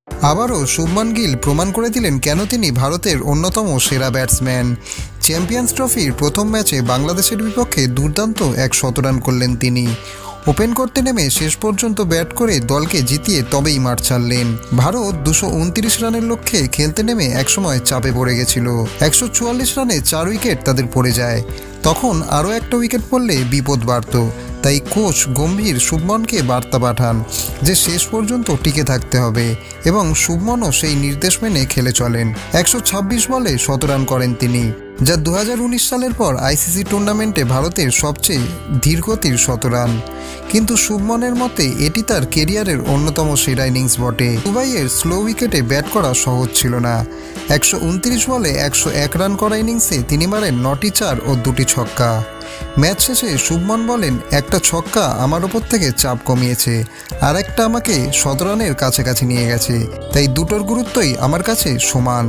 আবারও শুভমান গিল প্রমাণ করে দিলেন কেন তিনি ভারতের অন্যতম সেরা ব্যাটসম্যান। চ্যাম্পিয়ন্স ট্রফির প্রথম ম্যাচে বাংলাদেশের বিপক্ষে দুর্দান্ত এক শতরান করলেন তিনি। ওপেন করতে নেমে শেষ পর্যন্ত ব্যাট করে দলকে জিতিয়ে তবেই মাঠ ছাড়লেন। ভারত 229 রানের লক্ষ্যে খেলতে নেমে একসময় চাপে পড়ে গেছিল। 144 রানে 4 উইকেট তাদের পড়ে যায়। তখন আরও একটা উইকেট পড়লে বিপদ বাড়ত। তাই কোচ গম্ভীর শুভমনকে বার্তা পাঠান যে শেষ পর্যন্ত টিকে থাকতে হবে, এবং শুভমনও সেই নির্দেশ মেনে খেলে চলেন। 126 বলে 100 রান করেন তিনি, যা 2019 সালের পর আইসিসি টুর্নামেন্টে ভারতের সবচেয়ে ধীরগতির 100 রান। কিন্তু শুভমনের মতে এটি তার কেরিয়ারের অন্যতম সেরা ইনিংস বটে। দুবাইয়ের স্লো উইকেটে ব্যাট করা সহজ ছিল না। 129 বলে 101 রান করা ইনিংসে তিনি মারেন 9টি 4 ও 2টি ছক্কা। ম্যাচ শেষে শুভমন বলেন, একটা ছক্কা আমার ওপর থেকে চাপ কমিয়েছে, আর একটা আমাকে 100 রানের কাছাকাছি নিয়ে গেছে, তাই দুটোর গুরুত্বই আমার কাছে সমান।